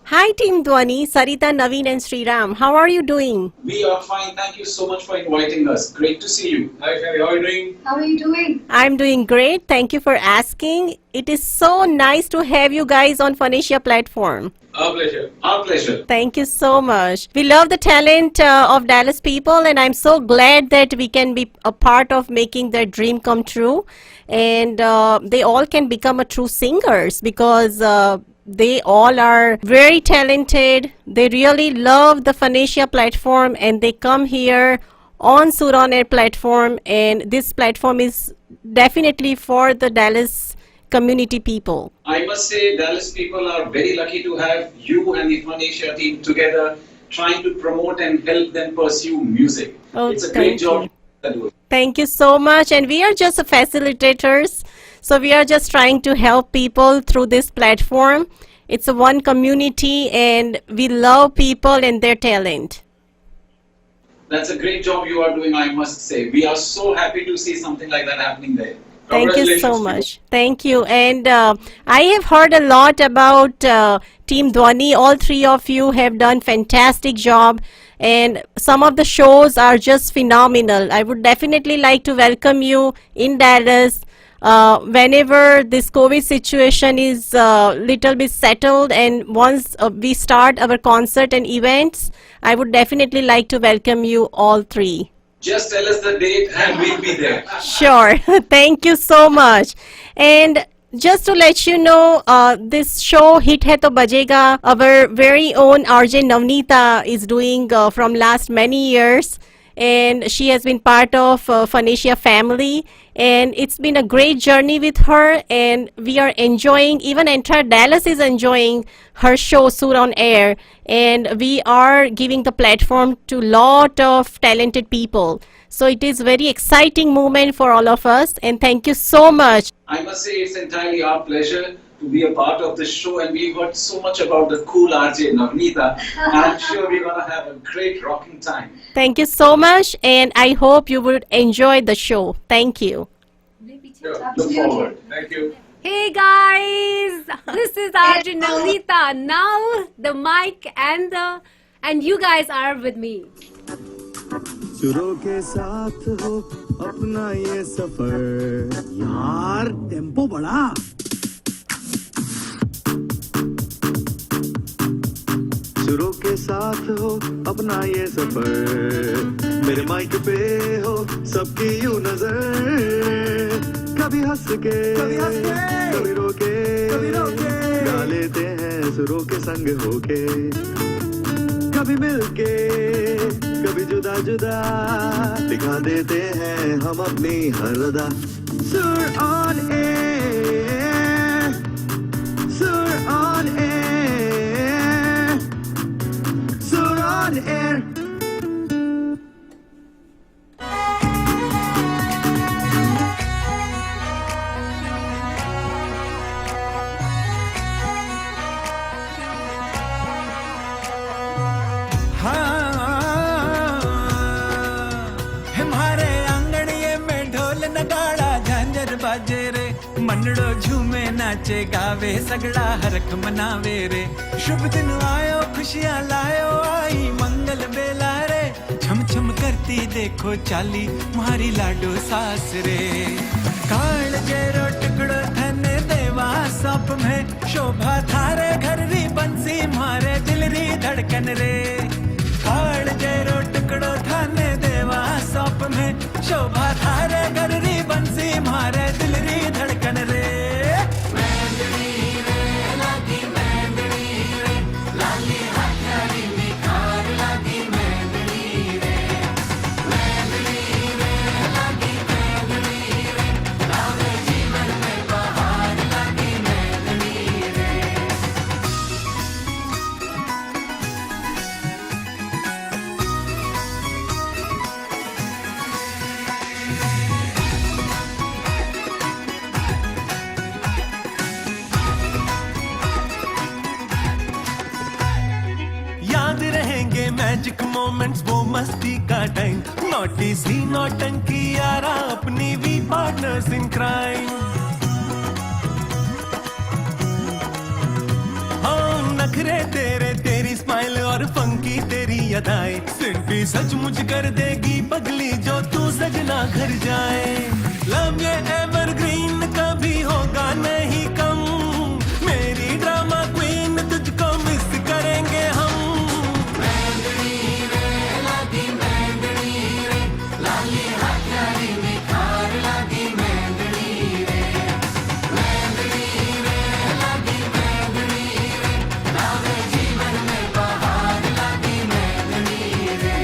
Hi Team Dhwani, Sarita, Naveen and Sriram. How are you doing? We are fine. Thank you so much for inviting us. Great to see you. Hi, Sherry. How are you doing? How are you doing? I'm doing great. Thank you for asking. It is so nice to have you guys on FunAsia platform. Our pleasure. Our pleasure. Thank you so much. We love the talent of Dallas people, and I'm so glad that we can be a part of making their dream come true. And they all can become a true singers because they all are very talented. They really love the FunAsia platform, and they come here on Sur Onair platform, and this platform is definitely for the Dallas community people. I must say Dallas people are very lucky to have you and the FunAsia team together trying to promote and help them pursue music. Oh, it's a great job. Thank you so much. And we are just facilitators. So we are just trying to help people through this platform. It's a one community and we love people and their talent. That's a great job you are doing, I must say. We are so happy to see something like that happening there. Thank you so much. Thank you. And I have heard a lot about Team Dhwani. All three of you have done fantastic job. And some of the shows are just phenomenal. I would definitely like to welcome you in Dallas. Whenever this COVID situation is little bit settled and once we start our concert and events, I would definitely like to welcome you all three. Just tell us the date and we'll be there. Sure. Thank you so much. And just to let you know, this show Hit Hai To Bajega, our very own RJ Navneeta is doing from last many years. And she has been part of FunAsia family, and it's been a great journey with her, and we are enjoying, even entire Dallas is enjoying her show Sur Onair, and we are giving the platform to lot of talented people. So it is very exciting moment for all of us, and thank you so much. I must say it's entirely our pleasure to be a part of the show, and we've heard so much about the cool RJ Navneeta. I'm sure we're going to have a great rocking time. Thank you so much, and I hope you would enjoy the show. Thank you. Sure. Look forward. Thank you. Hey guys, this is RJ Navneeta. Now the mic and you guys are with me. सुरों के साथ हो अपना ये सफर यार tempo बढ़ा सुरों के साथ हो अपना ये सफर मेरे माइक पे हो सबकी यूं नजर कभी हंस के कभी रोके गा लेते हैं सुरों के संग होके कभी मिलके कभी जुदा जुदा दिखा देते हैं हम अपनी हर अदा सुर ऑन एयर सुर ऑन एयर सुर ऑन एयर मनड़ो झूमे नाचे गावे सगड़ा हरख मनावे रे शुभ दिन आयो खुशियां लायो आई मंगल बेला रे छम छम करती देखो चाली मारी लाडो सास रे काल जेरो टुकड़ो धने देवा सप में शोभा थारे घर री बंसी मारे दिल री धड़कन रे काल जेरो टुकड़ो धने देवा सप में शोभा थारे घर री बंसी मारे दिल री धड़कन रे मैजिक मोमेंट्स वो मस्ती का टाइम नॉटी सी नौटंकी यारा अपनी वी पार्टनर्स इन क्राइम हाँ नखरे तेरे अदाएं, सिंपी सचमुच कर देगी पगली जो तू सजना घर जाए। लव ये एवरग्रीन कभी होगा नहीं कम, मेरी ड्रामा क्वीन तुझको मिस करेंगे हम। मैंदड़ी रे लागी मैंदड़ी रे, लाली हथेली निखार लागी मैंदड़ी रे, मैंदड़ी रे लागी मैंदड़ी रे, लावे जीवन में बहार लागी मैंदड़ी रे।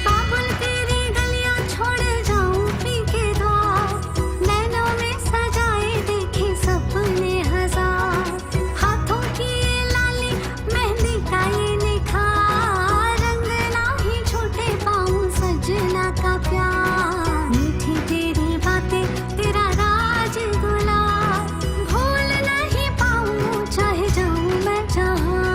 बाबुल तेरी गलियां छोड़ जाऊं पी के धार, नैनों में सजाए देखे सपने हजार, हाथों की ये लाली मेहंदी का ये निखार, रंग ना ही छूटे पाऊं सजना का प्यार। मीठी तेरी बातें तेरा राज दुलार, भूल नहीं पाऊं चाहे जाऊं मैं जहां।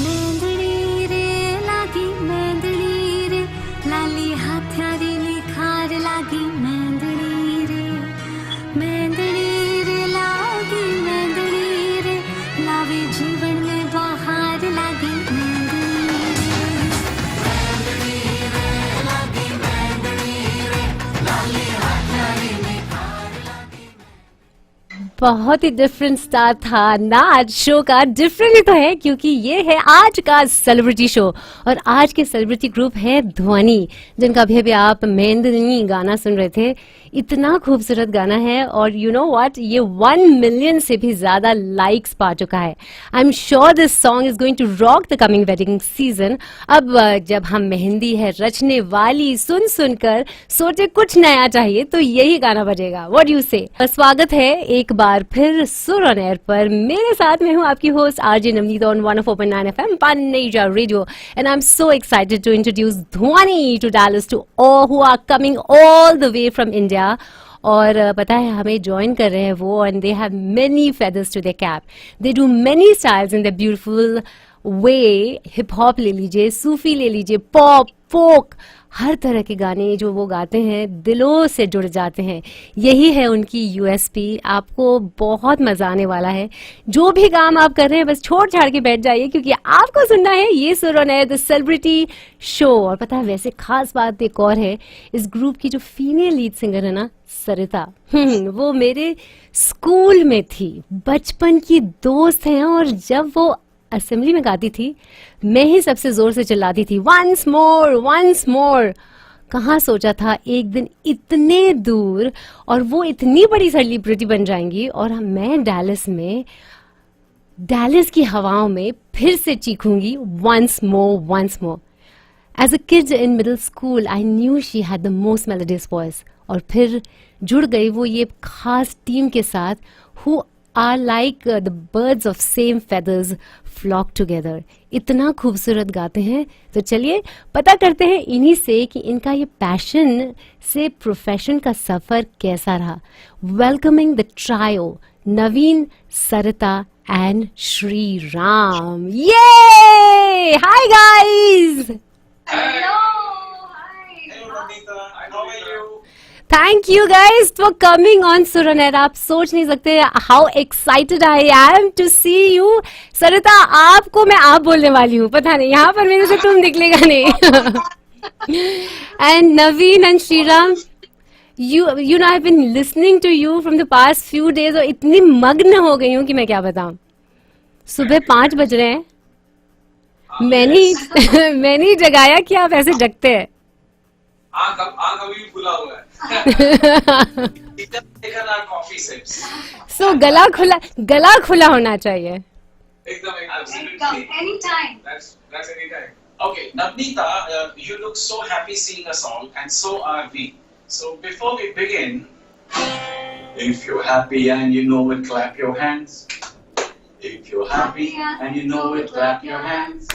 मैंदड़ी रे लागी मैंदड़ी रे, लाली हथेली निखार लागी मैंदड़ी रे, मैंदड़ी रे लागी मैंदड़ी रे, लावे जीवन में बहार लागी मैंदड़ी रे। बहुत ही डिफरेंट स्टार था ना आज शो का। डिफरेंट ही तो है क्योंकि ये है आज का सेलिब्रिटी शो और आज के सेलिब्रिटी ग्रुप है ध्वनि, जिनका अभी आप मेहंदी गाना सुन रहे थे। इतना खूबसूरत गाना है और यू नो व्हाट, ये 1 मिलियन से भी ज्यादा लाइक्स पा चुका है। I am sure this song is going to rock the coming wedding season. अब जब हम मेहंदी है रचने वाली सुन सुनकर सोचे कुछ नया चाहिए तो यही गाना बजेगा। व्हाट यू से? स्वागत है एक बार फिर सुर ऑन एयर पर। मेरे साथ में हूँ आपकी host RJ Navneeta on 104.9 FM FunAsia Radio, and I'm so excited to introduce Dhwani to Dallas to all who are coming all the way from India. और पता है हमें ज्वाइन कर रहे हैं वो, and they have many feathers to their cap. They do many styles in the beautiful way. Hip hop ले लीजिए, सूफी ले लीजिए, पॉप, फोक, हर तरह के गाने जो वो गाते हैं दिलों से जुड़ जाते हैं। यही है उनकी यूएसपी। आपको बहुत मजा आने वाला है। जो भी काम आप कर रहे हैं बस छोड़ छाड़ के बैठ जाइए क्योंकि आपको सुनना है ये सुर on air the celebrity show. और पता है वैसे खास बात एक और है, इस ग्रुप की जो फीमेल लीड सिंगर है ना सरिता, वो मेरे स्कूल में थी, बचपन की दोस्त हैं। और जब वो असेंबली में गाती थी मैं ही सबसे जोर से चिल्लाती थी, वंस मोर वंस मोर। कहाँ सोचा था एक दिन इतने दूर और वो इतनी बड़ी सेलिब्रिटी बन जाएंगी और मैं डैलस की हवाओं में फिर से चीखूंगी once more once more. As a kid in middle school I knew she had the most melodious voice. और फिर जुड़ गई वो ये खास टीम के साथ who are like the birds of same feathers flock together. इतना खूबसूरत गाते हैं। तो चलिए पता करते हैं इन्हीं से कि इनका ये पैशन से प्रोफेशन का सफर कैसा रहा। Welcoming the trio Naveen, Sarita and Shri Ram. ये hi guys. Hello, Navneeta. How are you? Thank you guys for coming on Sur on air. आप सोच नहीं सकते how excited I am to see you. Sarita आपको मैं आप बोलने वाली हूँ, पता नहीं यहाँ पर मेरे से तुम निकलेगा नहीं। And Naveen and Shriram, you know I've been listening to you from the past few days और इतनी मग्न हो गई हूँ कि मैं क्या बताऊँ। सुबह 5 बज रहे हैं, मैंने जगाया कि आप ऐसे जगते हैं। आँख अभी भी खुला हुआ है। Coffee sips. सो गला खुला होना चाहिए। एकदम Anytime. That's any time. Okay, Navneeta, you look so happy seeing us all, and so are we. So before we begin, if you're happy and you know it, clap your hands. If you're happy and you know it, clap your hands.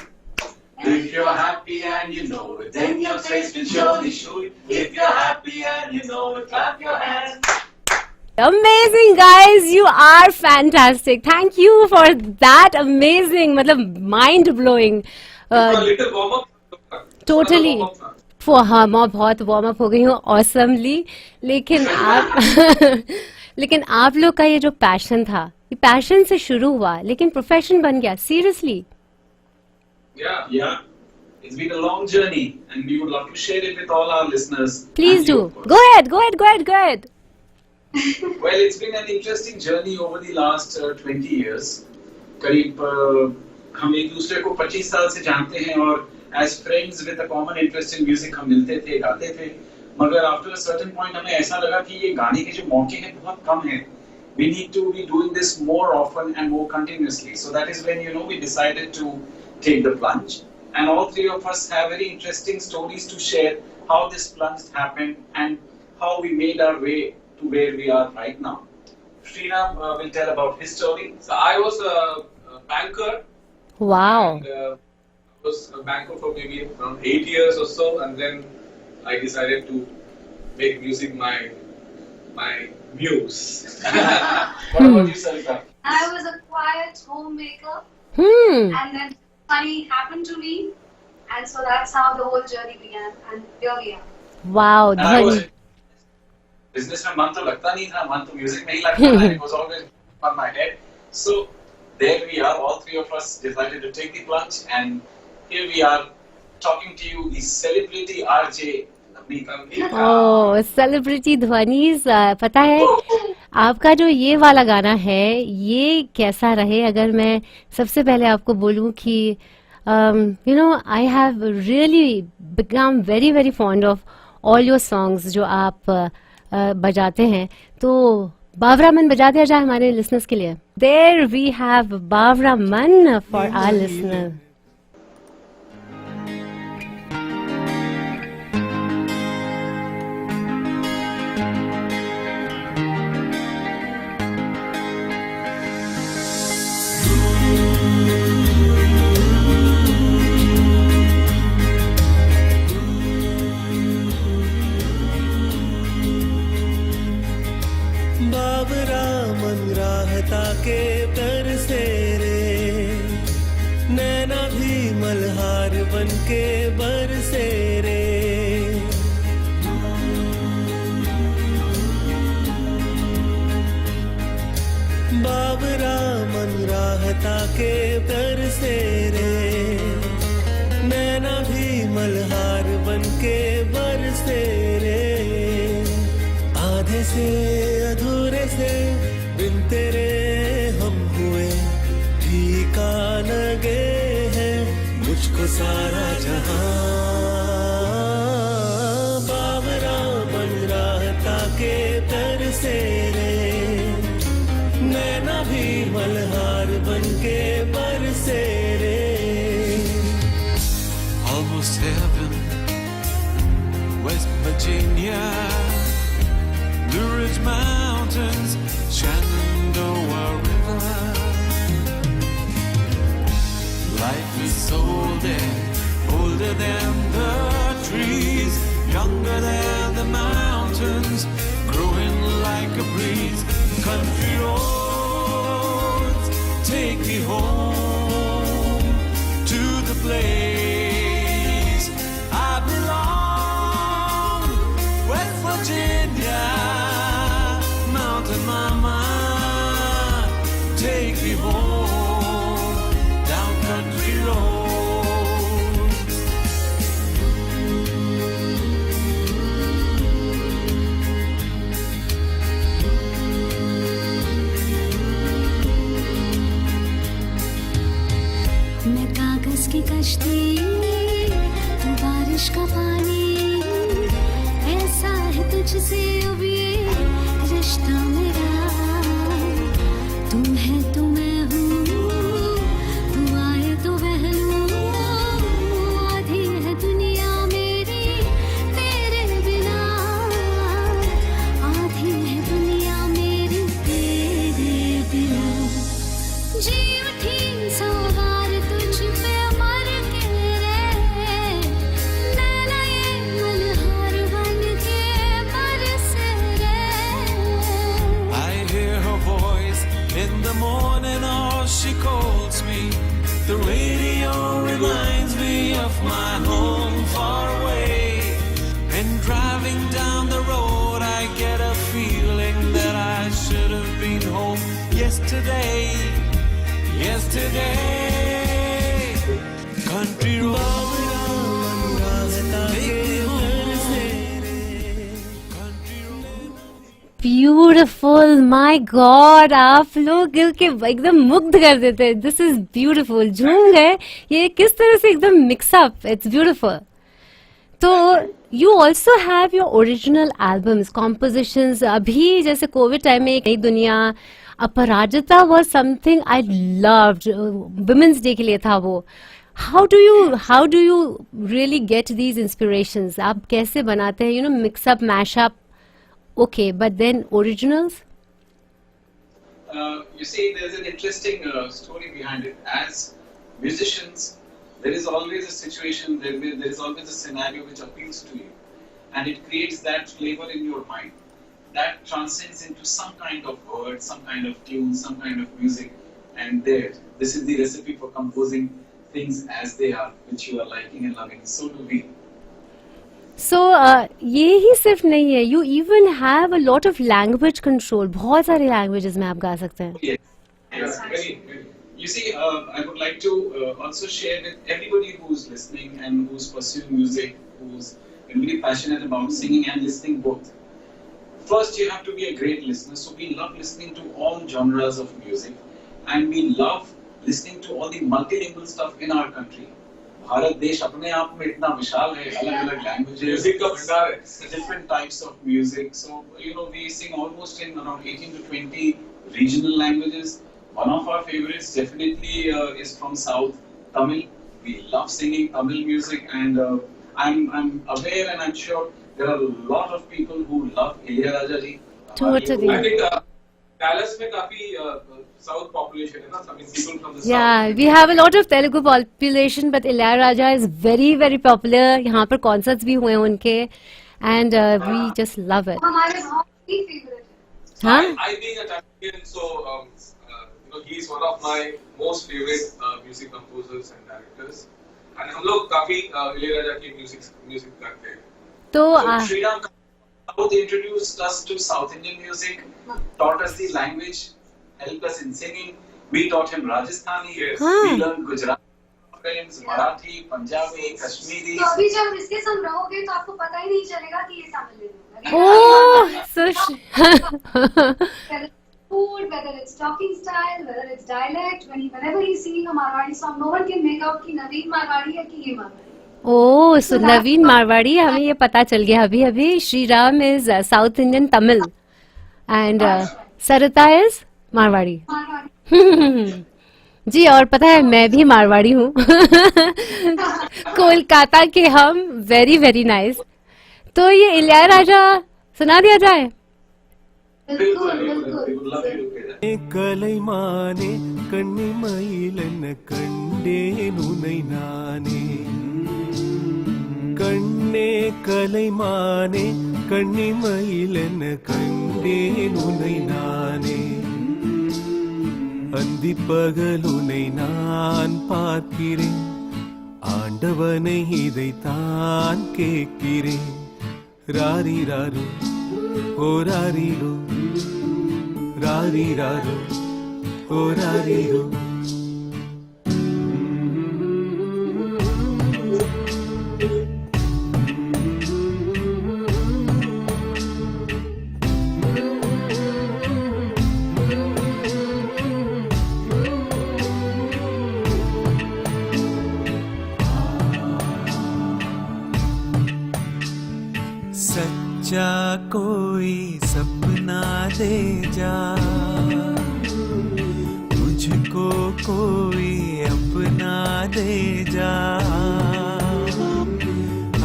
If you're happy and you know it, then your face will surely show it. If you're happy and you know it, clap your hands. Amazing, guys. You are fantastic. Thank you for that amazing, मतलब mind blowing. little warm up. Totally. हाँ, मैं बहुत warm up हो गई हूँ awesomely. लेकिन आप लोग का ये जो पैशन था, ये पैशन से शुरू हुआ, लेकिन प्रोफेशन बन गया. Seriously. Yeah. It's been a long journey, and we would love to share it with all our listeners. Please and do. you, of course. Go ahead. Well, it's been an interesting journey over the last 20 years. करीब हम एक दूसरे को 25 साल से जानते हैं और as friends with a common interest in music हम मिलते थे, गाते थे. मगर after a certain point हमें ऐसा लगा कि ये गाने के जो मौके हैं बहुत कम हैं. We need to be doing this more often and more continuously. So that is when we decided to take the plunge. And all three of us have very interesting stories to share how this plunge happened and how we made our way to where we are right now. Srinath will tell about his story. So I was a banker. Wow. And, I was a banker for maybe around 8 years or so, and then I decided to make music my muse. What about you, Sarika? I was a quiet homemaker, and then money happened to me, and so that's how the whole journey began, and here we are. Wow, And I was Dhwani. business में मन तो लगता नहीं था, मन तो music में ही लगता था. It was always on my head. So there we are, all three of us decided to take the plunge, and here we are talking to you, the celebrity RJ Navneeta. ओह, celebrity ध्वनीज. पता है आपका जो ये वाला गाना है, ये कैसा रहे? अगर मैं सबसे पहले आपको बोलूं कि I have really become very very fond of all your songs जो आप बजाते हैं. तो बावरा मन बजा दिया जाए हमारे लिसनर्स के लिए. देयर वी हैव बावरा मन फॉर आवर लिसनर. बाबरा मन राहता के तर से रे, नैना भी मल्हार बन के बरसे रे. बाबरा मन राहता के तर से रे, नैना भी मल्हार बन के बरसे रे. आधे से अधूरे से बिन तेरे हम हुए, फीका लगे है मुझको सारा जहां. बाबरा मन राहता के तर से रे, नैना भी मल्हार बन के बरसे रे. Almost heaven, West Virginia, Blue Ridge Mountains, Shenandoah River. Life is so dead, older than the trees, younger than the mountains, growing like a breeze. Country roads take me home to the place I belong. West Virginia, Mountain Mama, take me home down country roads. मैं कागज की कश्ती, तू बारिश का पानी, ऐसा है तुझसे अब ये रिश्ता मेरा. तुम है तो मैं हूँ, तू आए तो बहलूं. आधी है दुनिया मेरी तेरे बिना, आधी है दुनिया मेरी तेरे बिना. जी उठी सवार तुझ पे मर के रे, नैना ये मल्हार बन के बरसे रे. left my home far away, and driving down the road I get a feeling that I should have been home yesterday. Country road, beautiful, my god, आप लोग दिल के एकदम मुग्ध कर देते हैं. This is beautiful. झूम गए. ये किस तरह से एकदम मिक्सअप. It's beautiful. तो you also have your original albums, compositions. अभी जैसे कोविड टाइम में एक नई दुनिया, Aparajita was something I loved. Women's day के लिए था वो. How do you really get these inspirations? आप कैसे बनाते हैं, you know, mix up, mashup? Okay, but then originals? You see, there's an interesting story behind it. As musicians, there is always a situation, there is always a scenario which appeals to you. And it creates that flavor in your mind. That transcends into some kind of word, some kind of tune, some kind of music. And this is the recipe for composing things as they are, which you are liking and loving. So do we. So, ये ही सिर्फ नहीं है. You even have a lot of language control. बहुत सारे languages में आप गा सकते हैं. Yes, very. You see, I would like to also share with everybody who's listening and who's pursuing music, who's really passionate about singing and listening both. First, you have to be a great listener. So we love listening to all genres of music, and we love listening to all the multilingual stuff in our country. Bharat देश अपने आप में इतना विशाल है, अलग-अलग languages, music का भंडार है, different types of music. So we sing almost in around 18 to 20 regional languages. One of our favorites definitely is from South, Tamil. We love singing Tamil music, and I'm aware and I'm sure there are a lot of people who love Ilayaraja ji. Totally. I think Dallas में काफी South population है ना, I mean people from the South. Yeah, we have a lot of Telugu population, but Ilayaraja is very, very popular. यहाँ पर concerts भी हुए हैं उनके, and we just love it. हमारे बहुत ही फेवरेट है. हाँ? I being a Tamilian, so he's one of my most favorite music composers and directors. And हम लोग काफी इलैयाराजा की music करते हैं. तो So Sriram South introduced us to South Indian music, taught us the language, helped us in singing. We taught him Rajasthani. Yes. We learned Gujarati, French, Marathi, Punjabi, Kashmiri. तो अभी जब इसके संग रहोगे तो आपको पता ही नहीं चलेगा कि ये तमिल है. oh, so Food, whether it's talking style, whether it's dialect, whenever he's singing a Marwadi song, no one can make out कि नवीन मारवाड़ी है कि ये मारवाड़ी. ओह, सो नवीन मारवाड़ी. हमें ये पता चल गया अभी. Shriram is South Indian Tamil and Sarita is Marwari. जी, और पता है मैं भी मारवाड़ी हूँ. कोलकाता के हम. Very very nice. तो ये इलैयाराजा सुना दिया जाए. கலைமானே கண்ணிமயிலென கண்டேன் உனை நானே. கண்ணே கலைமானே கண்ணிமயிலென கண்டேன் உனை நானே. அந்தி பகல் உனை நான் பார்க்கிறேன், ஆண்டவனை இதைத்தான் கேட்கிறேன். ராரி ராரு ஓ ராரிரோ, ராரி ராரு ஓ ராரிரோ. सच्चा कोई सपना दे जा, मुझको कोई अपना दे जा.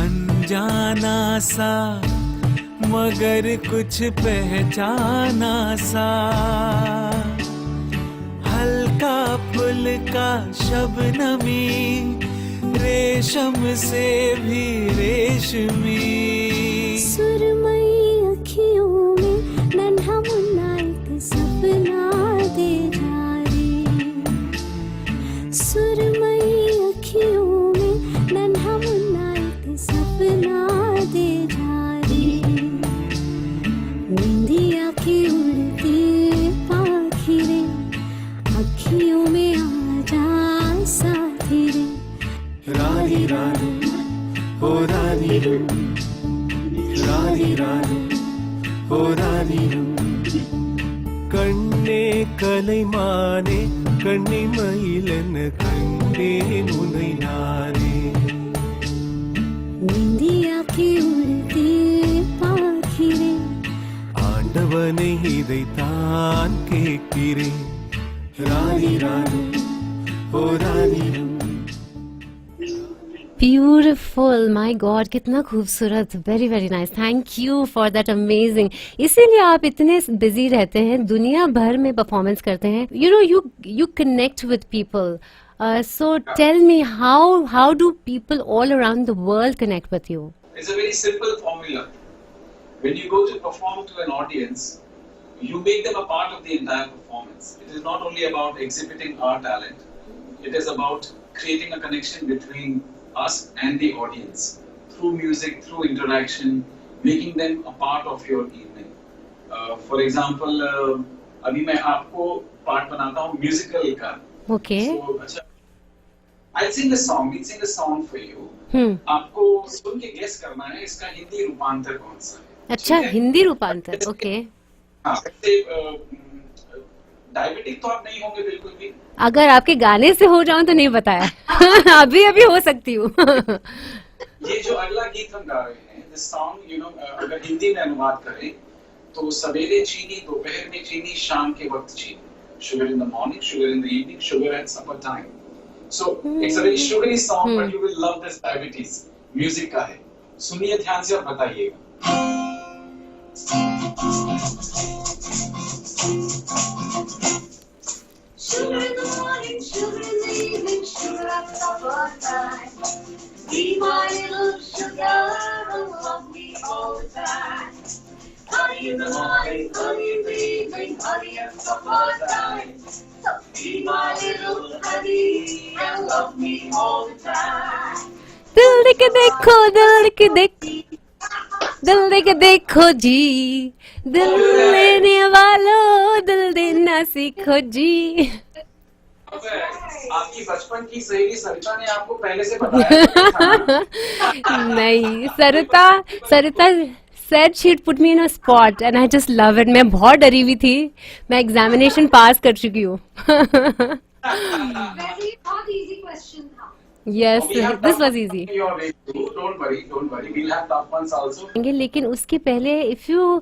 अनजाना सा मगर कुछ पहचाना सा, हल्का फुल्का शबनमी, रेशम से भी रेशमी. सुरमई अखियों में नन्हा मुन्ना एक सपना दे जा रे. सुरमई अखियों में नन्हा अखियों में आ जा साथी रे रानी रानी ओ रानी रू रानी रानी ओ रानी रू கண்ணே கலைமானே கண்ணி மயிலென கண்டேன் உன்னை நானே நிந்தியாக்கி உள்தே பார்க்கிறேன் ஆண்டவனை இதைத்தான் கேட்கிறேன் ராணி ராணி ஓ ராணி रू ब्यूटिफुल माय गॉड कितना खूबसूरत very very nice thank you for that amazing इसीलिए आप इतने बिजी रहते हैं दुनिया भर में परफॉर्मेंस करते हैं you know you connect with people so tell me how do people all around the world connect with you It's a very simple formula. When you go to perform to an audience, you make them a part of the entire performance. It is not only about exhibiting our talent, it is about creating a connection between us and the audience through music, through interaction, making them a part of your evening. For example, अभी मैं आपको part बनाता हूँ musical का. Okay So, अच्छा, I'll sing a song. We'll sing a song for you. आपको सुन के guess करना है इसका हिंदी रूपांतर कौन सा है. अच्छा हिंदी रूपांतर ओके हाँ, वैसे डायबिटिक तो आप नहीं होंगे बिल्कुल भी. अगर आपके गाने से हो जाऊं तो नहीं बताया अभी हो सकती हूँ ये जो अगला गीत हम गा रहे हैं दिस सॉन्ग अगर हिंदी में अनुवाद करें तो सवेरे चीनी दोपहर में चीनी शाम के वक्त चीनी sugar in the morning sugar in the evening sugar at supper time so it's a very sugary song but you will love this diabetes music का है सुनिए ध्यान से और बताइएगा. Sugar in the morning, sugar in the evening, sugar at supper time. Be my little sugar and love me all the time. Honey in the morning, honey in the evening, honey at supper time. So be my little honey and love me all the time. दिल के देखो दिल के देखो जी दिल लेने वालों दिल देना सीखो जी. आपकी बचपन की सहेली सरिता ने आपको पहले से बताया नहीं सरिता said she'd put me in a spot and I just love it. मैं बहुत डरी हुई थी मैं एग्जामिनेशन पास कर चुकी हूँ. वैसे ये बहुत इजी क्वेश्चन था. Yes, this was easy. Don't worry, we'll have tough ones also. लेकिन उसके पहले if you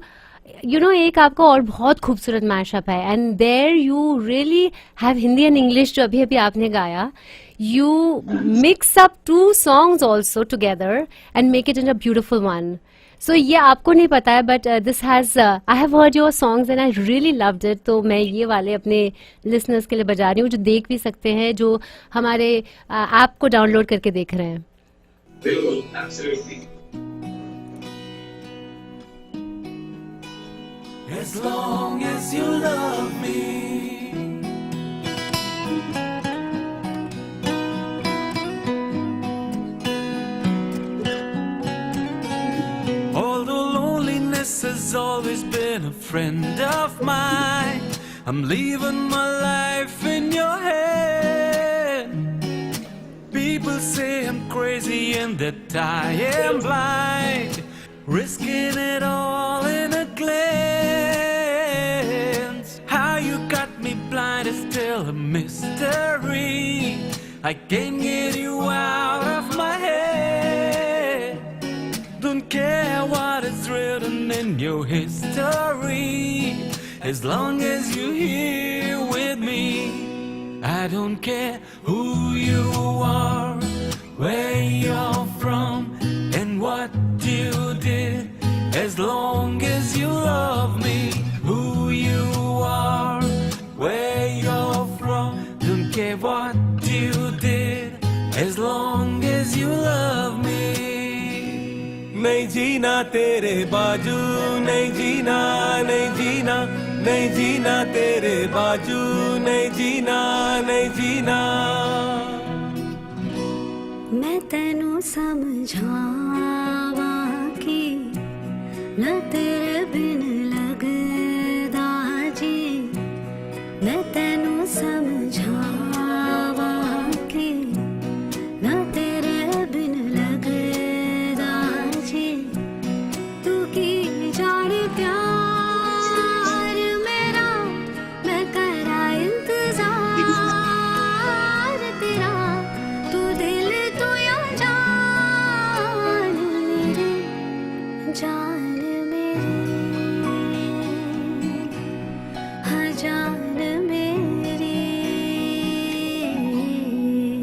know एक आपका और बहुत खूबसूरत मैशअप है and there you really have Hindi and English जो अभी आपने गाया. You mix up two songs also together and make it in a beautiful one. So ये आपको नहीं पता है but this has I have heard your songs and I really loved it. तो मैं ये वाले अपने listeners के लिए बजा रही हूँ जो देख भी सकते हैं जो हमारे ऐप को डाउनलोड करके देख रहे हैं. बिल्कुल, absolutely. As long as you love me although loneliness has always been a friend of mine I'm leaving my life in your hand people say I'm crazy and that I am blind risking it all in a glance how you got me blind is still a mystery I can't get you out of my head don't care what is written in your history as long as you're here with me I don't care who you are where you're from and what you did as long as you love me who you are where you're from don't care what you did as long as you love me नहीं जीना तेरे बाजू नहीं जीना नहीं जीना नहीं जीना तेरे बाजू नहीं जीना नहीं जीना मैं तेनू समझावा कि न तेरे बिन लगदा जी मैं तेनू समझा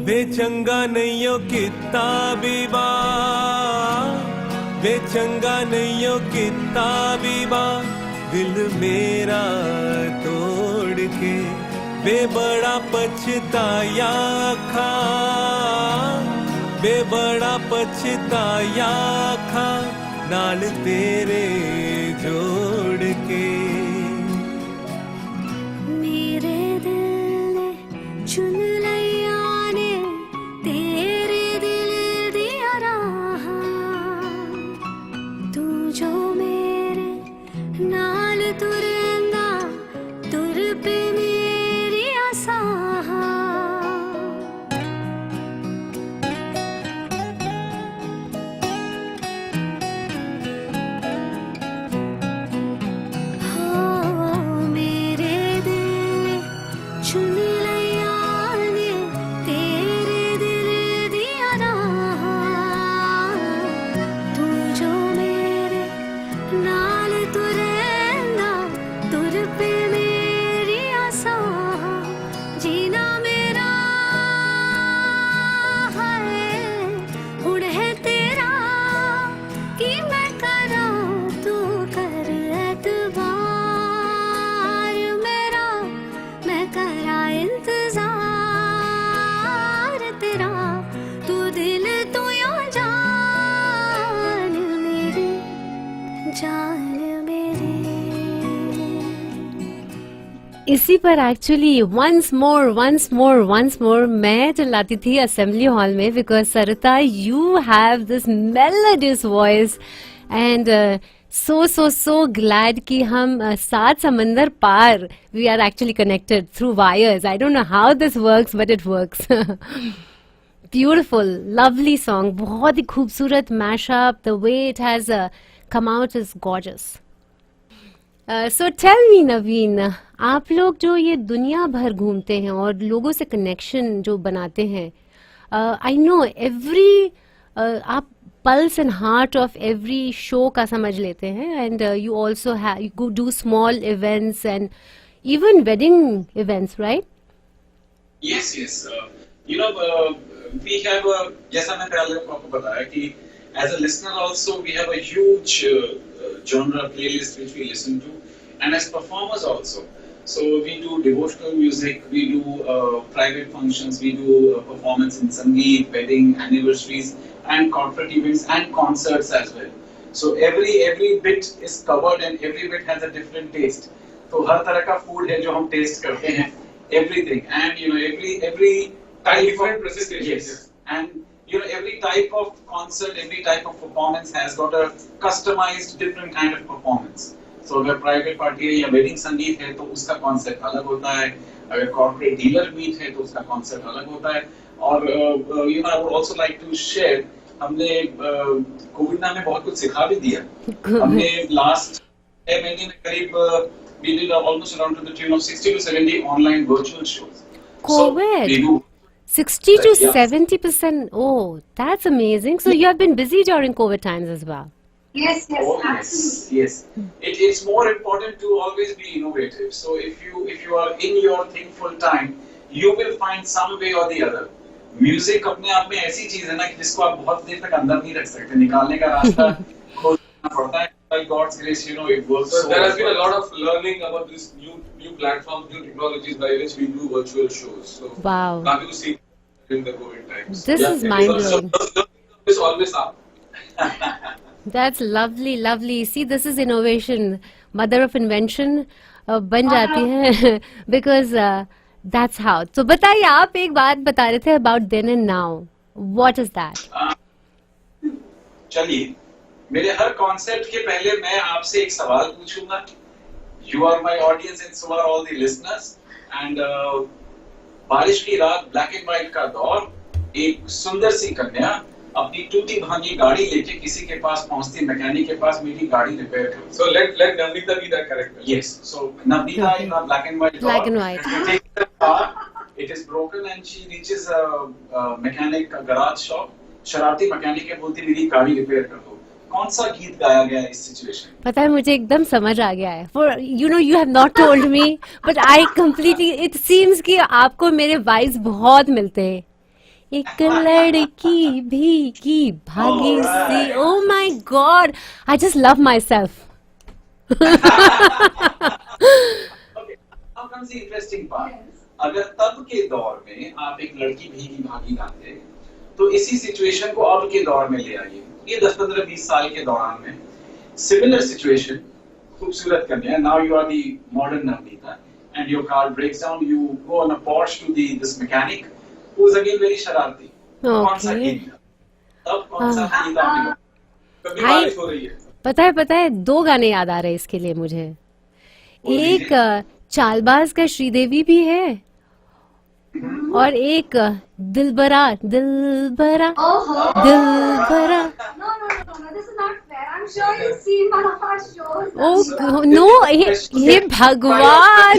वे चंगा नहीं हो कितना बीबा, वे चंगा नहीं हो कितना बीबा, दिल मेरा तोड़ के वे बड़ा पछताया खा, वे बड़ा पछताया खा नाल तेरे जोड़ के। मेरे दिल ने चुन लिया ने तेरे दिल दिया राह, तू जो मेरे नाल तुरंदा तुर पे मेरी आसा। इसी पर एक्चुअली वंस मोर मैं चिल्लाती थी असेंबली हॉल में, because Sarita you have this melodious voice and so glad कि हम सात समंदर पार we are actually connected through wires. I don't know how this works, but it works. Beautiful, lovely song. बहुत ही खूबसूरत mashup. The way it has come out is gorgeous. So tell me नवीन, आप लोग जो ये दुनिया भर घूमते हैं और लोगों से कनेक्शन जो बनाते हैं, I know every आप pulse and heart of every show का समझ लेते हैं, and you also have you do small events and even wedding events, right? Yes. You know, we have a, जैसा मैं पहले आपको बताया कि as a listener also we have a huge genre playlist which we listen to, and as performers also. So we do devotional music, we do private functions, we do performance in Sangeet, wedding, anniversaries, and corporate events and concerts as well. So every bit is covered and every bit has a different taste. तो हर तरह का food है जो हम taste करते हैं, everything, and you know every type different of presentation. Yes, and you know every type of concert, every type of performance has got a customized different kind of performance. So अगर private party है या wedding संगीत है तो उसका concept अलग होता है, अगर corporate dealer meet है तो उसका concept अलग होता है, और you know I would also like to share, हमने कोविड में बहुत कुछ सिखा भी दिया. हमने लास्ट 6 महीने में करीब we did almost around to the tune of 60 to 70 online virtual shows. COVID. So we do 60 to Yeah. 70%. Oh, that's amazing. So you have been busy during COVID times as well. Yes, Oh, absolutely. yes. It's more important to always be innovative. So if you are in your thing full time, you will find some way or the other. Music अपने आप में ऐसी चीज है ना कि जिसको आप बहुत देर तक अंदर नहीं रख सकते, निकालने का रास्ता खोजना पड़ता है. By God's grace, you know, it works. So so there has been a well. lot of learning about this new platforms, new technologies by which we do virtual shows. So Wow. काफी कुछ सीख in the COVID times. This Yeah, is yeah. mind So blowing. learning is always up. That's lovely, lovely. See, this is innovation, mother of invention. बन जाती है because that's how. So बताइए, आप एक बात बता रहे थे about then and now. What is that? चलिए, मेरे हर कॉन्सेप्ट के पहले मैं आपसे एक सवाल पूछूंगा. You are my audience and so are all the listeners. And बारिश की रात, ब्लैक एंड व्हाइट का दौर, एक सुंदर सी कन्या अपनी टूटी भांगी गाड़ी लेके किसी के पास पहुंचती, मैकेनिक के पास, मेरी गाड़ी रिपेयर करो. So let Navneeta be that character. Yes, so Navneeta in a black and white Black car. and white. She takes the car, it is broken and she reaches a mechanic, a garage shop. शरारती mechanic है, बोलती मेरी गाड़ी repair कर दो. कौन सा गीत गाया गया है इस सिचुएशन? पता है, मुझे एकदम समझ आ गया है. For you know, you have not told me, but I completely. It seems कि आपको मेरे vibes बहुत मिलते हैं. एक लड़की भीगी भागी सी. Oh my God, I just love myself. Okay, now comes the interesting part. अगर तब के दौर में आप एक लड़की भीगी भागी गाते, तो इसी सिचुएशन को अब के दौर में ले आइए. ये 10, 15, 20 साल के दौरान में सिमिलर सिचुएशन, खूबसूरत कन्या. Now you are the modern Navneeta, and your car breaks down. You go on a Porsche to this mechanic, who is again very शरारती. कौन सा गीत? तब कौन सा गीत आपने? कभी बारिश हो रही है. पता है 2 गाने याद आ रहे हैं इसके लिए मुझे. एक चालबाज का श्रीदेवी भी है और एक दिलबरा. Oh, this is not fair. I'm sure you've seen one of our shows. Oh no, ये भगवान.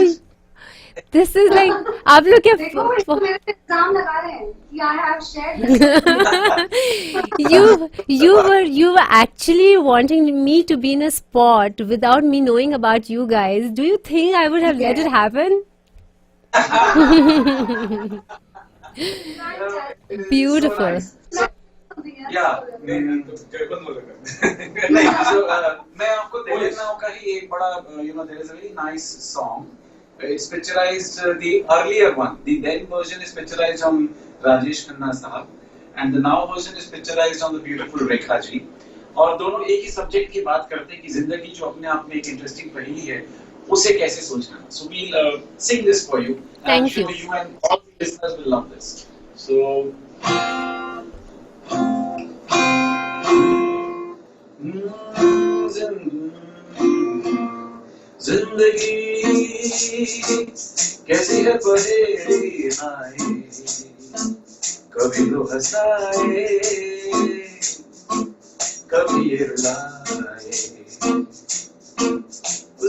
This is like आप लोग क्या देखो मेरे एग्जाम लगा रहे हैं कि I have shared you were actually wanting me to be in a spot without me knowing about you guys. Do you think I would have let it happen? Beautiful. Yeah. नहीं, मैं आपको तेलंगाना का ही एक बड़ा, there is a very nice song. It's picturized, the earlier one, the then version is picturized on Rajesh Khanna Sahab, and the now version is picturized on the beautiful Rekha ji. और दोनों एक ही subject की बात करते हैं कि जिंदगी जो अपने आप में एक इंटरेस्टिंग पहेली है, उसे कैसे सोचना. So we'll sing this for you. Thank you. I'm sure you and all the listeners will love this. So. जिंदगी कैसी है पहेली हाय, कभी तो हंसाए कभी ये रुलाए.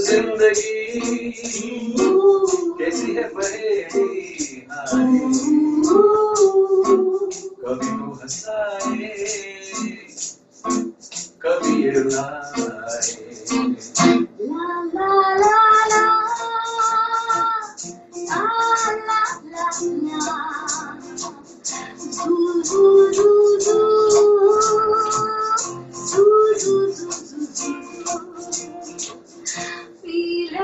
जिंदगी कैसी है पहेली हाय, कभी तो हंसाए कभी ये रुलाए. La la la la la la la. Do do do do do do do. Feel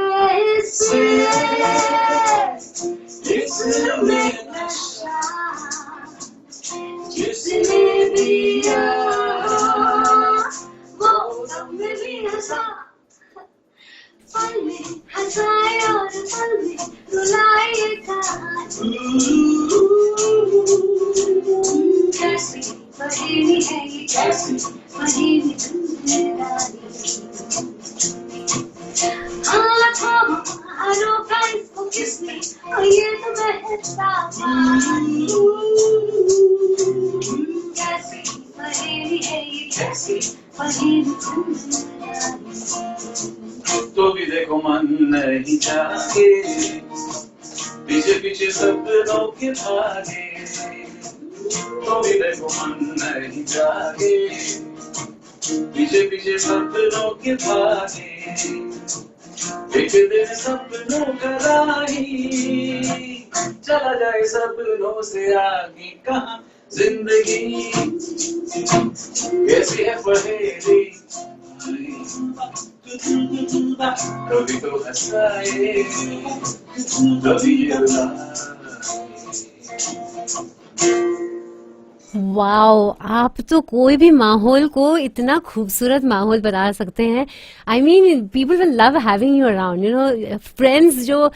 इसमें नशा जिसने दिया वो सब में भी हंसा. पल में हंसाए और पल में रुलाए था. कैसी पहेली है ये, कैसी पहेली जिंदगानी. हाँ रोका इसको किसने, और ये तो बहता पानी. कैसी पहेली है ये, कैसी पहेली जिंदगानी. तो भी देखो मन नहीं जागे, पीछे पीछे सपनों के भागे. तो भी देखो मन नहीं जागे, पीछे पीछे सपनों के भागे. एक दिन सपनों का राही चला जाए सपनों से आगे. कहाँ जिंदगी कैसी है पहेली, कभी तो हंसाए कभी ये रुलाए. वाओ, आप तो कोई भी माहौल को इतना खूबसूरत माहौल बना सकते हैं. I mean people will love having you around. You know, friends जो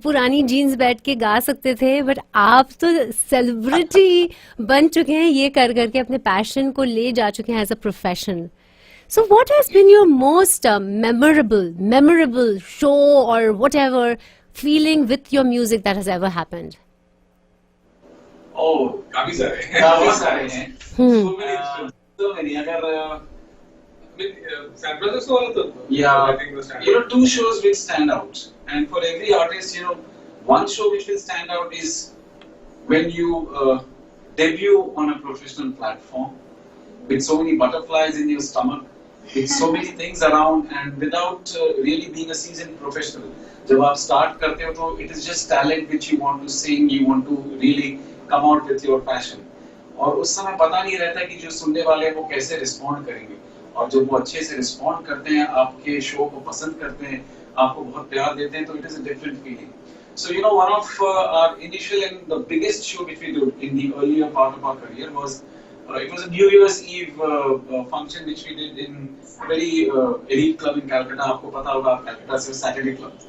पुरानी जीन्स बैठ के गा सकते थे, बट आप तो सेलिब्रिटी बन चुके हैं ये कर करके, अपने पैशन को ले जा चुके हैं as a profession. So what has been your most memorable show or whatever feeling with your music that has ever happened? Oh, काफी सारे हैं. So many. अगर San Francisco वाला तो yeah, I think the standard. 2 shows will stand out, and for every artist, one show which will stand out is when you debut on a professional platform with so many butterflies in your stomach, with so many things around, and without really being a seasoned professional. जब आप start करते हो तो it is just talent which you want to sing, you want to really come out with your passion. और उस समय पता नहीं रहता कि जो सुनने वाले हैं वो कैसे रिस्पॉन्ड करेंगे, और जब वो अच्छे से रिस्पॉन्ड करते हैं, आपके शो को पसंद करते हैं, आपको बहुत प्यार देते हैं, तो it is a different feeling. So you know, one of our initial and the biggest show which we did in the earlier part of our career was it was a New Year's Eve function which we did in a very elite club in Calcutta. आपको पता होगा, Calcutta से Saturday club.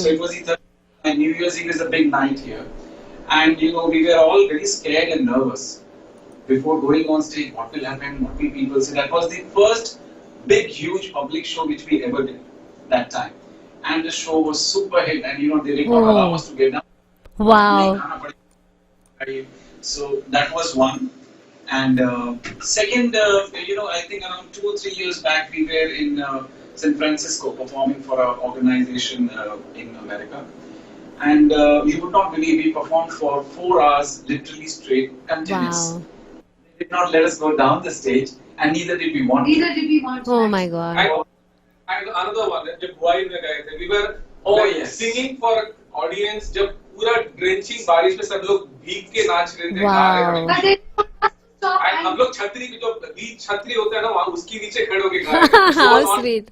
So it was either and New Year's Eve is a big night here, and you know we were all very scared and nervous before going on stage. What will happen? What will people say? That was the first big, huge public show which we ever did that time. And the show was super hit, and you know they did not allow us to get down. Wow. So that was one. And second, you know, I think around 2 or 3 years back we were in San Francisco performing for our organization in America. And you would not believe, we performed for 4 hours, literally straight, continuous. Wow. They did not let us go down the stage, and neither did we want to. Oh my God. And another one, जब Hawaii में गए थे, we were yes. singing for audience, जब पूरा drenching बारिश में सब लोग भीग के नाच रहे थे, Wow. गा रहे थे. But they stop And and हम लोग छतरी जो बीच छतरी होता है ना, वहाँ उसके नीचे खड़े होके गा रहे थे. How So on sweet.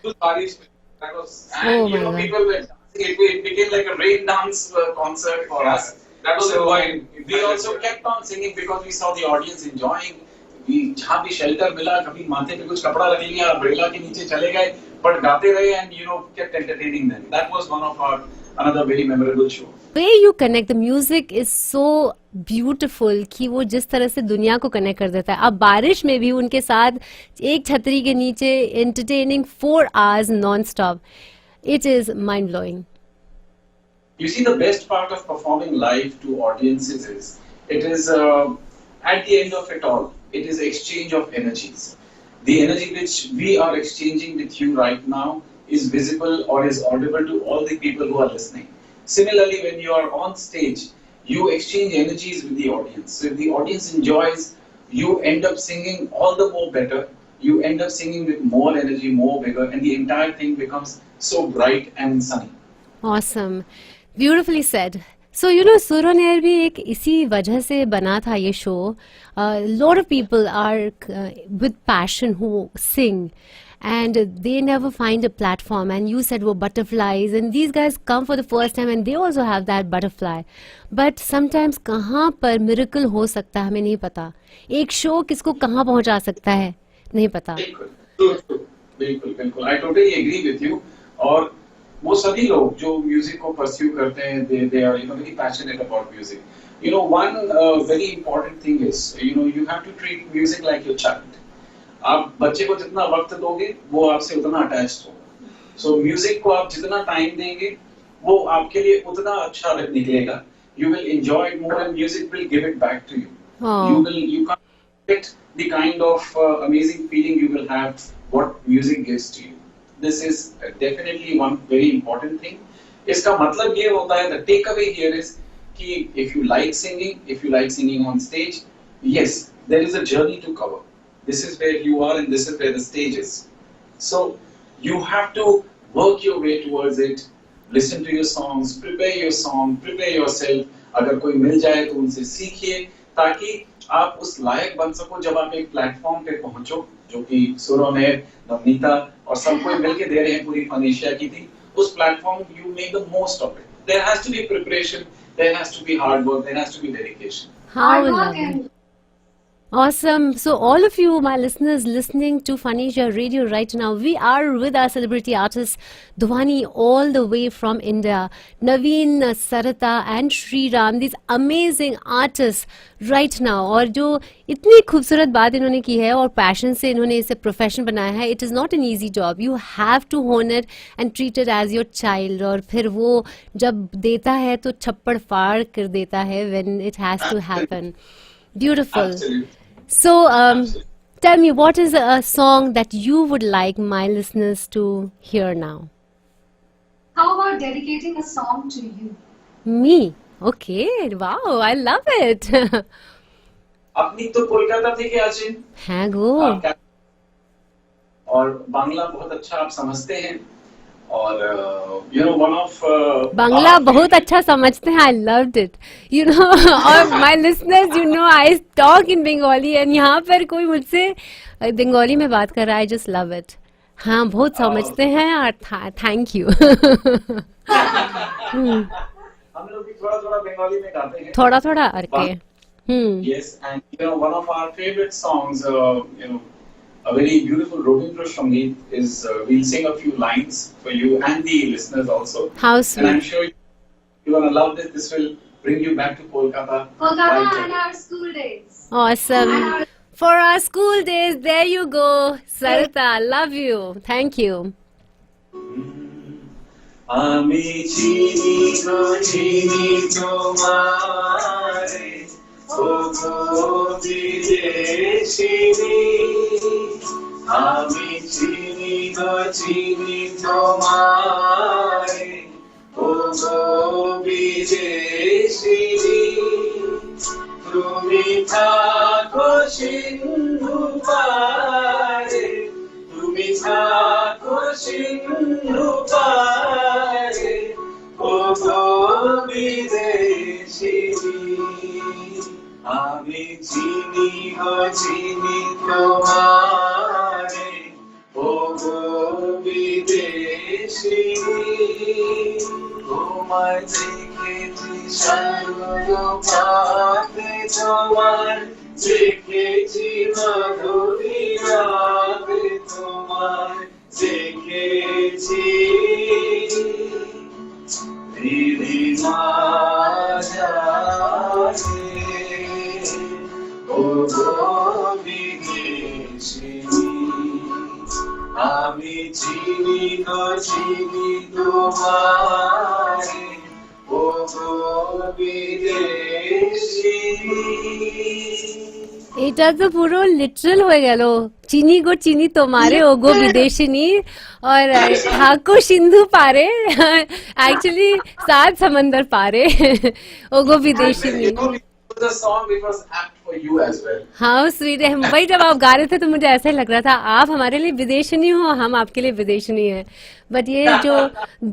full बारिश में. That was And Oh you my know, God. people were dancing. It became like a rain dance concert for us. That was So Hawaii. we also kept on singing because we saw the audience enjoying. We जहाँ भी shelter मिला, कभी माथे पे कुछ कपड़ा रख लिया, umbrella के नीचे चले गए, but गाते रहे and you know kept entertaining them. That was one of our another very memorable show. The way you connect the music is so beautiful कि वो जिस तरह से दुनिया को कनेक्ट कर देता है. अब बारिश में भी उनके साथ एक छतरी के नीचे entertaining 4 hours non-stop. It is mind blowing. You see, the best part of performing live to audiences is it is at the end of it all, it is exchange of energies. The energy which we are exchanging with you right now is visible or is audible to all the people who are listening. Similarly, when you are on stage, you exchange energies with the audience. So if the audience enjoys, you end up singing all the more better. You end up singing with more energy, more vigor, and the entire thing becomes so bright and sunny. Awesome. Beautifully said. So, you know, Sur Onair भी एक इसी वजह से बना था ये show. Lot of people are with passion who sing and they never find a platform. And you said वो butterflies, and these guys come for the first time and they also have that butterfly. But sometimes कहाँ पर miracle हो सकता है हमें नहीं पता. एक शो किसको कहाँ पहुँचा सकता है नहीं पता. बिल्कुल बिल्कुल I totally agree with you. और वो सभी लोग जो म्यूजिक को परस्यू करते हैं, they are you know very passionate about music. You know, one very important thing is you have to treat music like your child. आप बच्चे को जितना वक्त दोगे वो आपसे उतना अटैच्ड होगा. So म्यूजिक को आप जितना टाइम देंगे वो आपके लिए उतना अच्छा निकलेगा. You will enjoy it more and music will give it back to you. Oh. You can't get the kind of amazing feeling you will have what music gives to you. This is definitely one very important thing. इसका मतलब ये होता है, the takeaway here is कि if you like singing on stage, yes, there is a journey to cover. This is where you are and this is where the stage is. So you have to work your way towards it. Listen to your songs, prepare your song, prepare yourself. अगर कोई मिल जाए तो उनसे सीखिए ताकि आप उस लायक बन सको जब आप एक प्लेटफॉर्म पे पहुंचो, जो कि सुर ऑनएयर, नवनीता और सब कोई मिलके दे रहे हैं पूरी फन एशिया की थी. उस platform you make the most of it. There has to be preparation, there has to be hard work, there has to be dedication. How hard work lovely. and Awesome. So all of you, my listeners listening to FunAsia Radio right now, we are with our celebrity artists Dhwani all the way from India. Naveen, Sarita and Shriram, these amazing artists right now. और जो इतनी खूबसूरत बात इन्होंने की है और passion से इन्होंने इसे प्रोफेशन बनाया है, it is not an easy job. You have to hone it and treat it as your child. और फिर वो जब देता है तो छप्पड़ फाड़ कर देता है when it has to happen. Beautiful. Absolutely. So, tell me, what is a song that you would like my listeners to hear now? how about dedicating a song to you? Me? Okay, wow, I love it. अपनी तो कोलकाता थी क्या आज? हाँ, go. और बांग्ला बहुत अच्छा आप समझते हैं और one of बांग्ला बहुत अच्छा समझते हैं. I loved it. और my listeners, I talk in Bengali and यहाँ पर कोई मुझसे बंगाली में बात कर रहा है. I just love it. हाँ, बहुत समझते हैं और थैंक यू. हम लोग भी थोड़ा बंगाली में गाते हैं. थोड़ा करके. Yes, and one of our favorite songs, a very beautiful Robindra Sangeet is, we'll sing a few lines for you and the listeners also. How sweet. And I'm sure you're going to love this. This will bring you back to Kolkata. And our school days. Awesome. For our school days, there you go. Sarita, love you. Thank you. আমি চিনি গো চিনি তোমারে ও গো বিদেশিনী আমি চিনি গো চিনি তোমারে ও গো বিদেশিনী তুমি থাকো সিন্ধু পারে তুমি থাকো সিন্ধু পারে ও গো বিদেশিনী আমি চিনি গো চিনি তোমারে ও গো বিদেশিনী তোমায় দেখেছি সর্বপাতে তোমার দেখেছি মাধুরী রাতে তোমার দেখেছি দিদি মাঝারে ও গো বিদেশিনী আমি চিনি গো চিনি তোমারে ও গো বিদেশিনী এটা তো পুরো লিটারাল হয়ে গেল. চিনি গো চিনি তোমারে ও গো বিদেশিনী और ठाकुर सिंधु पारे एक्चुअली 7 समंदर पारे ओ गो विदेशिनी. The song which was apt for you as well. हाँ स्वीट है. वही जब आप गा रहे थे तो मुझे ऐसा ही लग रहा था आप हमारे लिए विदेशिनी हो, हम आपके लिए विदेशिनी है. बट ये जो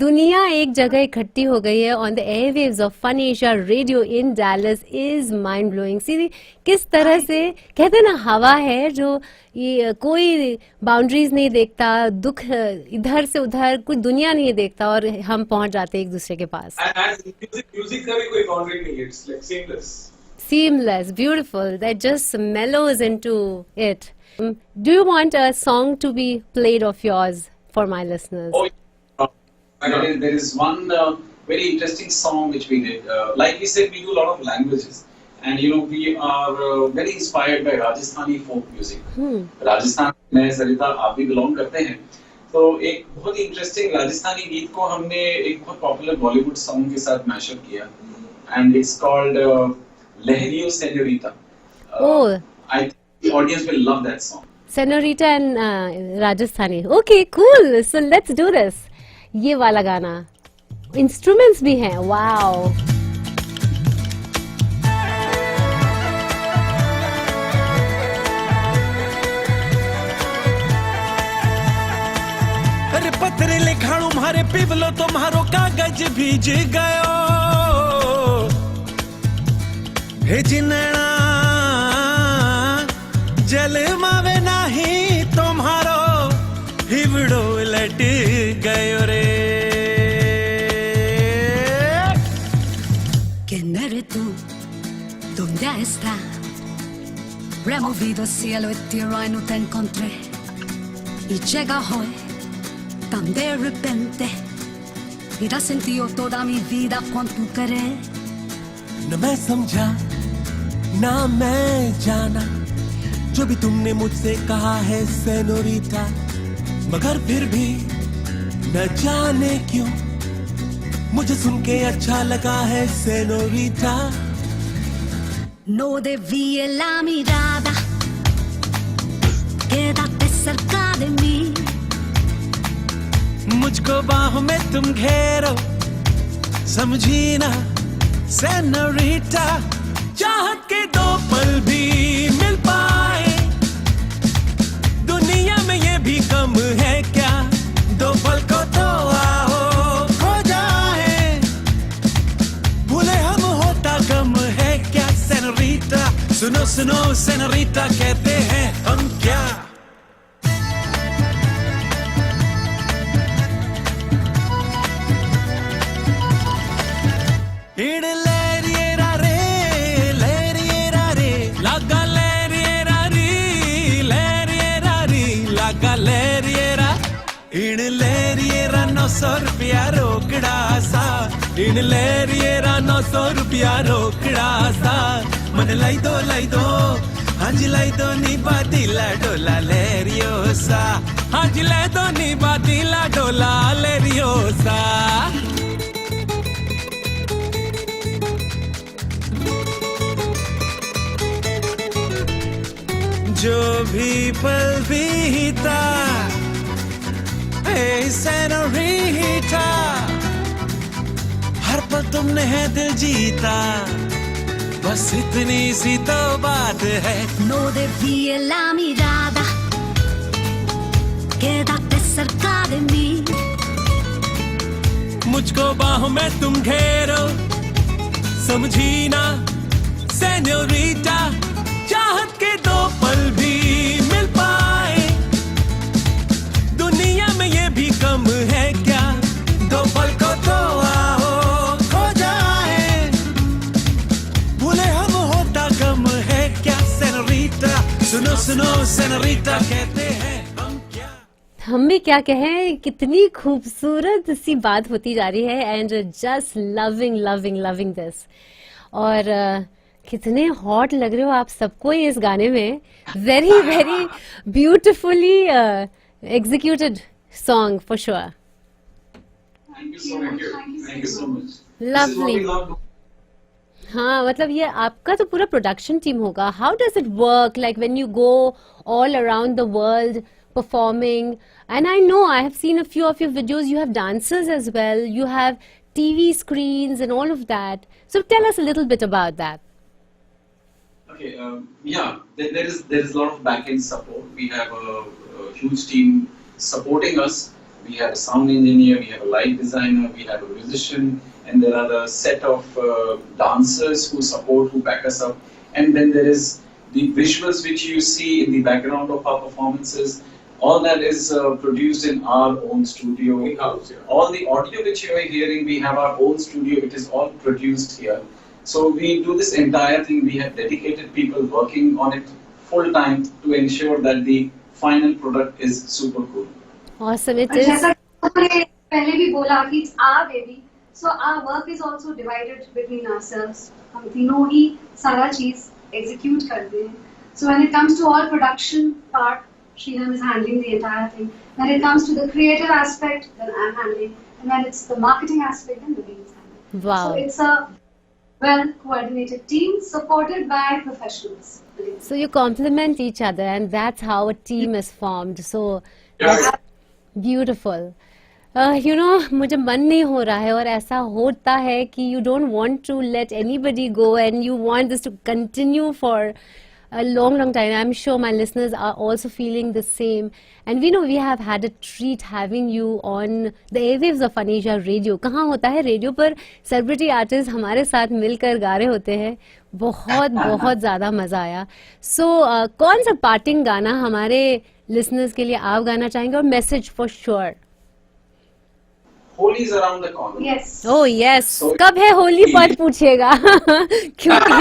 दुनिया एक जगह इकट्ठी हो गई है on the airwaves of Fun Asia Radio in Dallas is mind blowing. See किस तरह से कहते हैं ना, हवा है जो ये कोई बाउंड्रीज नहीं देखता, दुख इधर से उधर कोई दुनिया नहीं देखता और हम पहुंच जाते हैं एक दूसरे के पास. म्यूजिक का भी कोई बाउंड्री नहीं है. It's like Seamless, beautiful. That just mellows into it. Do you want a song to be played of yours for my listeners? There is one very interesting song which we did. Like we said, we do a lot of languages. And we are very inspired by Rajasthani folk music. Rajasthan में सरिता आप भी belong करते हैं. तो एक बहुत ही interesting Rajasthani गीत को हमने एक बहुत पॉपुलर बॉलीवुड सॉन्ग के साथ मैशअप किया. And it's called Lehriyo Senorita. I think the audience will love that song. Senorita and Rajasthani. Okay, cool. So let's do this. ये वाला गाना. Instruments भी हैं. Wow. अरे पत्रे लिखाणु मारे पीवलो तो मारो कागज भीज गयो. हे जिनना जल मावे नाही तुम्हारो हिवड़ो लट गयो रे. ¿Quién eres tú? ¿Dónde estás? Removido el cielo y tierra y no te encontré. Y llega hoy tan de repente y da sentido toda mi vida cuando tú querés. न मैं समझा ना मैं जाना जो भी तुमने मुझसे कहा है सेनोरिटा, मगर फिर भी न जाने क्यों मुझे सुन के अच्छा लगा है senorita. No desvíe la mirada, quédate cerca de mí. मुझको बाहों में तुम घेरो, समझी ना सेनोरिटा. चाहत के 2 पल भी मिल पाए दुनिया में ये भी कम है क्या. 2 पल को तो सुनो सुनो सेनोरिटा कहते हैं हम क्या इण लेरिएरा रे लागा लेरिएरा री लागा लेरिएरा इण लेरिएरा 900 रुपया रोकड़ा सा इण लेरिएरा 900 रुपया रोकड़ा सा मन लाई दो हाजी लाई दो नी बादिला डोला लेरियोसा हाजी लाई दो नी बादिला डोला लेरियोसा जो भी पल बीता सेनोरिटा हर पल तुमने है दिल जीता बस इतनी सी तो बात है No desvíe la mirada, quédate cerca de mí. मुझको बाहों में तुम घेरो समझी ना सेनोरिटा चाहत के दो पल भी मिल पाए दुनिया में ये भी कम है क्या दो पल को तो आओ खो जाए भूले हम होता कम है क्या सेनोरिटा सुनो सुनो सेनोरिटा कहते हैं हम क्या हम भी क्या कहें कितनी खूबसूरत सी बात होती जा रही है एंड जस्ट लविंग दिस और कितने हॉट लग रहे हो आप सबको इस गाने में very beautifully executed song for sure Thank you so much. Thank you so much. Lovely. This is what we love. हाँ मतलब ये आपका तो पूरा प्रोडक्शन टीम होगा how does it work like when you go all around the world performing and I know I have seen a few of your videos you have dancers as well you have TV screens and all of that so tell us a little bit about that Okay, there is a lot of back-end support. We have a huge team supporting us. We have a sound engineer, we have a light designer, we have a musician, and there are a set of dancers who support, who back us up. And then there is the visuals which you see in the background of our performances. All that is produced in our own studio. In-house, yeah. All the audio which you are hearing, we have our own studio. It is all produced here. So we do this entire thing. We have dedicated people working on it full time to ensure that the final product is super cool. awesome it और is जैसा आपने पहले भी बोला कि it's our baby, so our work is also divided between ourselves. हम तीनों ही सारा चीज execute करते हैं. So when it comes to all production part, Sriram is handling the entire thing. When it comes to the creative aspect, then I'm handling. And when it's the marketing aspect, then Naveen is handling. Wow. So it's a well-coordinated team supported by professionals. so you complement each other and that's how a team is formed so Yeah. beautiful you know मुझे मन नहीं हो रहा है और ऐसा होता है कि you don't want to let anybody go and you want this to continue for a long time. I'm sure my listeners are also feeling the same and we know we have had a treat having you on the airwaves of FunAsia Radio. कहाँ होता है radio पर celebrity artist हमारे साथ मिलकर गा रहे होते हैं बहुत ज़्यादा मज़ा आया so कौन सा पार्टिंग गाना हमारे लिसनर्स के लिए आप गाना चाहेंगे और message for sure Holi is around the corner. Yes. Oh yes कब है होली पर पूछिएगा क्योंकि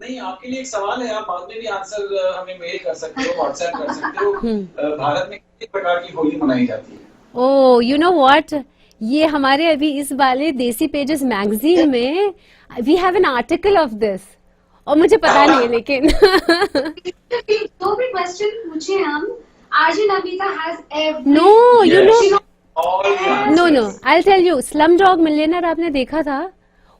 नहीं आपके लिए एक सवाल है आप बाद में भी आंसर हमें मेल कर सकते हो व्हाट्सएप कर सकते हो भारत में किस प्रकार की होली मनाई जाती है ओह यू नो व्हाट ये हमारे अभी इस वाले देसी पेजेस मैगजीन में we have an article of this और मुझे पता नहीं है लेकिन जो भी क्वेश्चन पूछे हम RJ Navneeta has every know you know All the know answers. I tell you Slumdog Millionaire आपने देखा था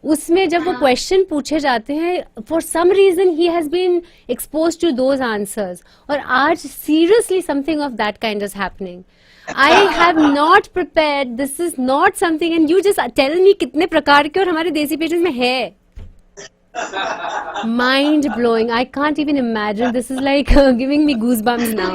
उसमें जब वो क्वेश्चन पूछे जाते हैं for some reason he has been expose to those answers और आज seriously something of that kind is happening I have not prepared this is not something and you just tell me कितने प्रकार के और हमारे देसी पेजेस में है mind blowing I can't even imagine this is like giving me goosebumps now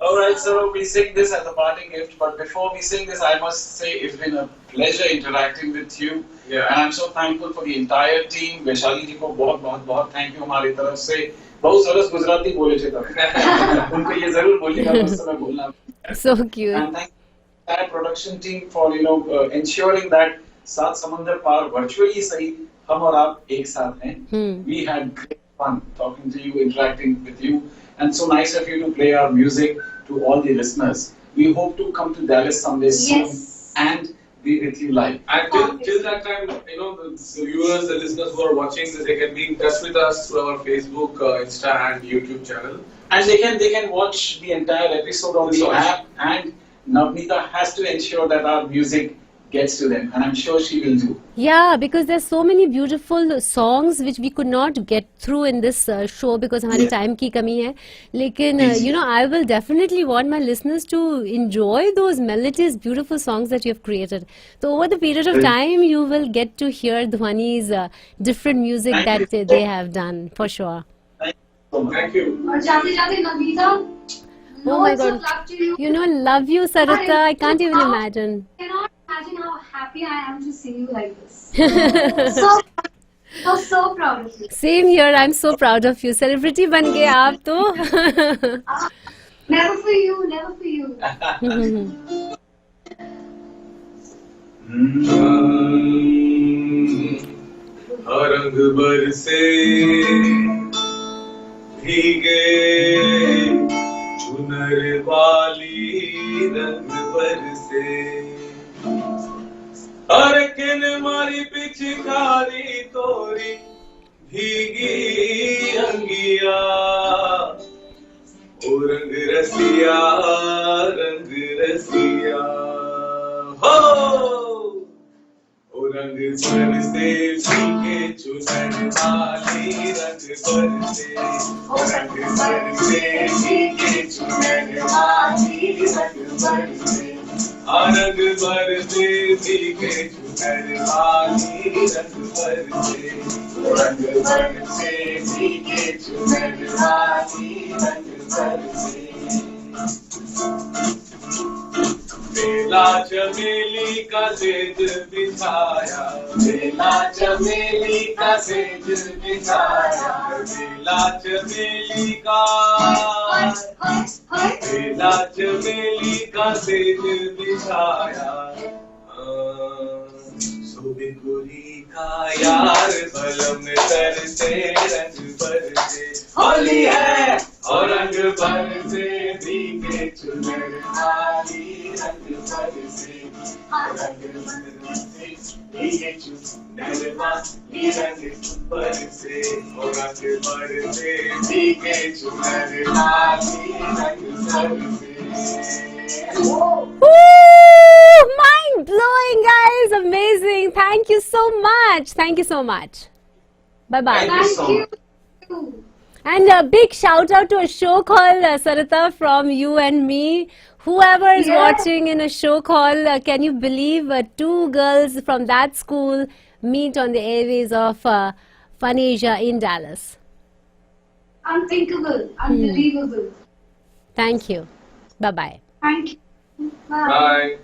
All right, so we sing this as a parting gift, but before we sing this, I must say it's been a pleasure interacting with you. Yeah. And I'm so thankful for the entire team. Vaishali ji को बहुत thank you हमारी तरफ से. बहुत सरस गुजराती बोले थे तब. उनको ये जरूर बोलिएगा उस समय बोलना. So cute. And thank the entire production team for ensuring that सात समंदर पार virtually सही हम और आप एक साथ हैं. We had great fun talking to you, interacting with you, and so nice of you to play our music to all the listeners. We hope to come to Dallas someday soon and be with you live. And till that time, the viewers, the listeners who are watching this, they can be in touch with us through our Facebook, Insta, and YouTube channel. And they can watch the entire episode on the app, and Navneeta has to ensure that our music gets to them, and I'm sure she will do. Yeah, because there's so many beautiful songs which we could not get through in this show because हमारी time की कमी है. लेकिन I will definitely want my listeners to enjoy those melodies, beautiful songs that you have created. So over the period of time, you will get to hear Dhwani's different music that they have done for sure. Thank you so much. Thank you. और जाते जाते Navneeta, Oh my loads of God. love to you. Love you, Sarita. I can't even imagine. I cannot imagine how happy I am to see you like this. So proud of you. Same here. I'm so proud of you. Celebrity बन गए आप तो. Never for you, never for you. रंग बरसे भीगे चुनर वाली रंग बरसे अरे किन मारी पिचकारी तोरी भीगी अंगिया ओ रंग रसिया हो ओ रंग बरसे भीगे चुनर वाली रंग बरसे ओ रंग बरसे भीगे चुनर वाली रंग बरसे रंग बरसे भीगे चुनर वाली रंग बरसे रंग बरसे भीगे चुनर वाली रंग बरसे बेला चमेली का सेज बिछाया बेला चमेली का सेज बिछाया बेला चमेली का बेला चमेली का सेज बिछाया सुबिकुरी का यार बलम तरसे रंग बरसे होली है और रंग बरसे भीगे चुनर वाली रंग बरसे रंग बरसे भीगे चुनर वाली रंग बरसे और रंग बरसे भीगे चुनर वाली रंग बरसे. Woo! Mind blowing, guys! Amazing! Thank you so much. Thank you so much. Bye bye. Thank you. And a big shout out to a show called Sarita from You and Me. Whoever is watching in a show called, can you believe two girls from that school meet on the airways of FunAsia in Dallas? Unthinkable, unbelievable. Thank you. Bye bye. Thank you. Bye.